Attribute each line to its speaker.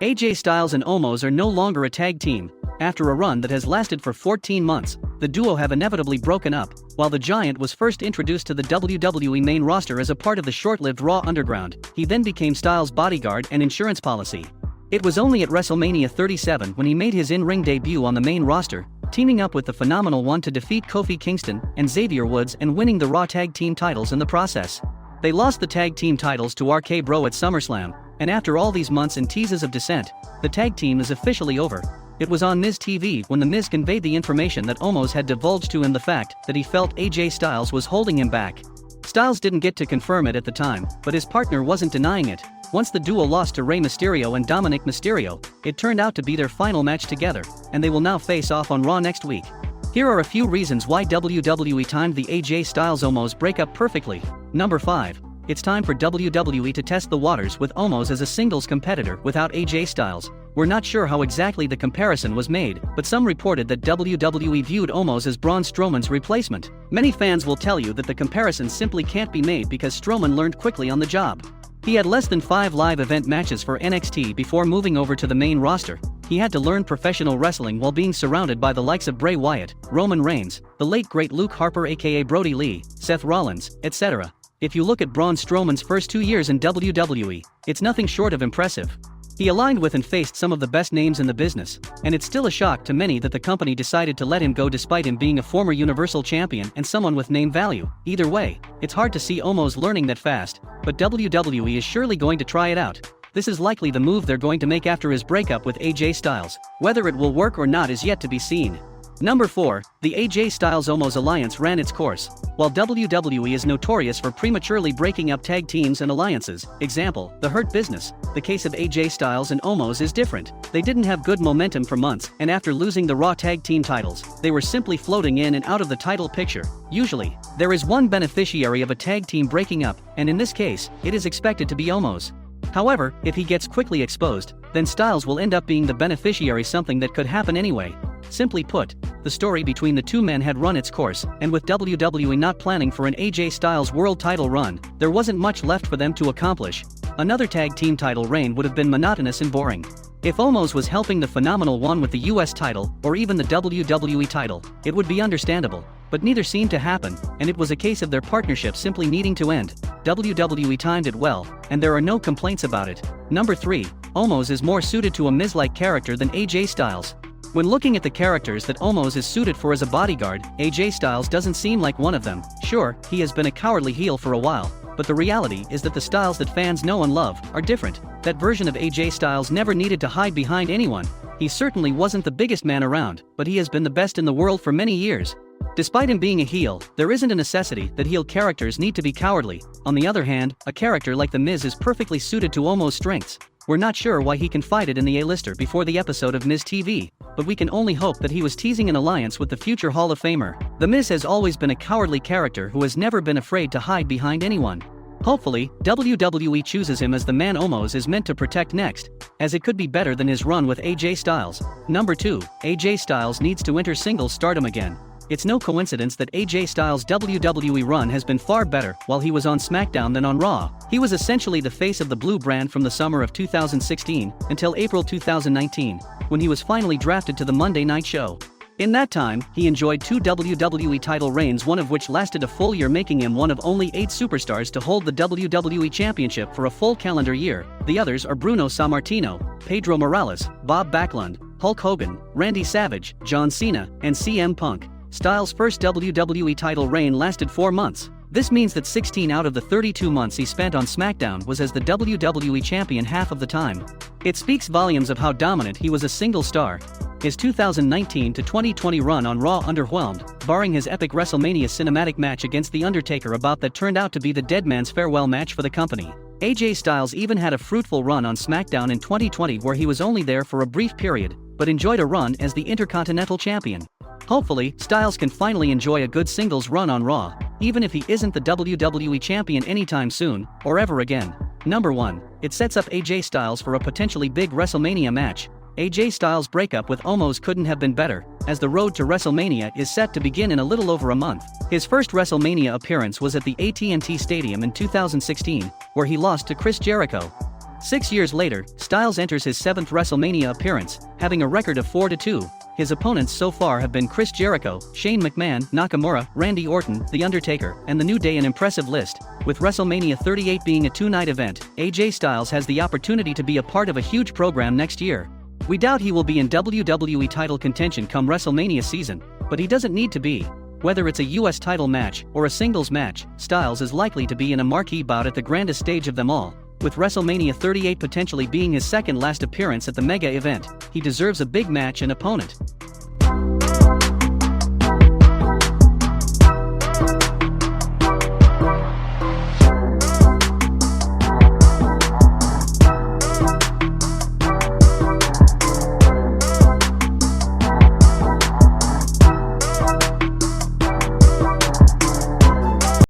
Speaker 1: AJ Styles and Omos are no longer a tag team. After a run that has lasted for 14 months, the duo have inevitably broken up. While the Giant was first introduced to the WWE main roster as a part of the short-lived Raw Underground, he then became Styles' bodyguard and insurance policy. It was only at WrestleMania 37 when he made his in-ring debut on the main roster, teaming up with the Phenomenal One to defeat Kofi Kingston and Xavier Woods and winning the Raw Tag Team titles in the process. They lost the tag team titles to RK Bro at SummerSlam, and after all these months and teases of dissent, the tag team is officially over. It was on Miz TV when The Miz conveyed the information that Omos had divulged to him the fact that he felt AJ Styles was holding him back. Styles didn't get to confirm it at the time, but his partner wasn't denying it. Once the duo lost to Rey Mysterio and Dominic Mysterio, it turned out to be their final match together, and they will now face off on Raw next week. Here are a few reasons why WWE timed the AJ Styles-Omos breakup perfectly. Number 5. It's time for WWE to test the waters with Omos as a singles competitor without AJ Styles. We're not sure how exactly the comparison was made, but some reported that WWE viewed Omos as Braun Strowman's replacement. Many fans will tell you that the comparison simply can't be made because Strowman learned quickly on the job. He had less than 5 live event matches for NXT before moving over to the main roster. He had to learn professional wrestling while being surrounded by the likes of Bray Wyatt, Roman Reigns, the late great Luke Harper aka Brody Lee, Seth Rollins, etc. If you look at Braun Strowman's first 2 years in WWE, it's nothing short of impressive. He aligned with and faced some of the best names in the business, and it's still a shock to many that the company decided to let him go despite him being a former Universal Champion and someone with name value. Either way, it's hard to see Omos learning that fast, but WWE is surely going to try it out. This is likely the move they're going to make after his breakup with AJ Styles. Whether it will work or not is yet to be seen. Number 4. The AJ Styles-Omos alliance ran its course. While WWE is notorious for prematurely breaking up tag teams and alliances, example, the Hurt Business, the case of AJ Styles and Omos is different. They didn't have good momentum for months, and after losing the Raw Tag Team titles, they were simply floating in and out of the title picture. Usually, there is one beneficiary of a tag team breaking up, and in this case, it is expected to be Omos. However, if he gets quickly exposed, then Styles will end up being the beneficiary, something that could happen anyway. Simply put, the story between the two men had run its course, and with WWE not planning for an AJ Styles world title run, there wasn't much left for them to accomplish. Another tag team title reign would have been monotonous and boring. If Omos was helping the Phenomenal One with the US title, or even the WWE title, it would be understandable, but neither seemed to happen, and it was a case of their partnership simply needing to end. WWE timed it well, and there are no complaints about it. Number 3. Omos is more suited to a Miz-like character than AJ Styles. When looking at the characters that Omos is suited for as a bodyguard, AJ Styles doesn't seem like one of them. Sure, he has been a cowardly heel for a while, but the reality is that the Styles that fans know and love are different. That version of AJ Styles never needed to hide behind anyone. He certainly wasn't the biggest man around, but he has been the best in the world for many years. Despite him being a heel, there isn't a necessity that heel characters need to be cowardly. On the other hand, a character like The Miz is perfectly suited to Omos' strengths. We're not sure why he confided in the A-lister before the episode of Miz TV, but we can only hope that he was teasing an alliance with the future Hall of Famer. The Miz has always been a cowardly character who has never been afraid to hide behind anyone. Hopefully, WWE chooses him as the man Omos is meant to protect next, as it could be better than his run with AJ Styles. Number 2. AJ Styles needs to enter singles stardom again. It's no coincidence that AJ Styles' WWE run has been far better while he was on SmackDown than on Raw. He was essentially the face of the Blue brand from the summer of 2016 until April 2019, when he was finally drafted to the Monday Night Show. In that time, he enjoyed 2 WWE title reigns, one of which lasted a full year, making him one of only 8 superstars to hold the WWE Championship for a full calendar year. The others are Bruno Sammartino, Pedro Morales, Bob Backlund, Hulk Hogan, Randy Savage, John Cena, and CM Punk. Styles' first WWE title reign lasted 4 months. This means that 16 out of the 32 months he spent on SmackDown was as the WWE Champion half of the time. It speaks volumes of how dominant he was a single star. His 2019 to 2020 run on Raw underwhelmed, barring his epic WrestleMania cinematic match against The Undertaker that turned out to be the dead man's farewell match for the company. AJ Styles even had a fruitful run on SmackDown in 2020 where he was only there for a brief period, but enjoyed a run as the Intercontinental Champion. Hopefully, Styles can finally enjoy a good singles run on Raw, even if he isn't the WWE Champion anytime soon, or ever again. Number 1. It sets up AJ Styles for a potentially big WrestleMania match. AJ Styles' breakup with Omos couldn't have been better, as the road to WrestleMania is set to begin in a little over a month. His first WrestleMania appearance was at the AT&T Stadium in 2016, where he lost to Chris Jericho. 6 years later, Styles enters his 7th WrestleMania appearance, having a record of 4-2. His opponents so far have been Chris Jericho, Shane McMahon, Nakamura, Randy Orton, The Undertaker, and The New Day. An impressive list. With WrestleMania 38 being a 2-night event, AJ Styles has the opportunity to be a part of a huge program next year. We doubt he will be in WWE title contention come WrestleMania season, but he doesn't need to be. Whether it's a US title match or a singles match, Styles is likely to be in a marquee bout at the grandest stage of them all. With WrestleMania 38 potentially being his second last appearance at the mega event, he deserves a big match and opponent.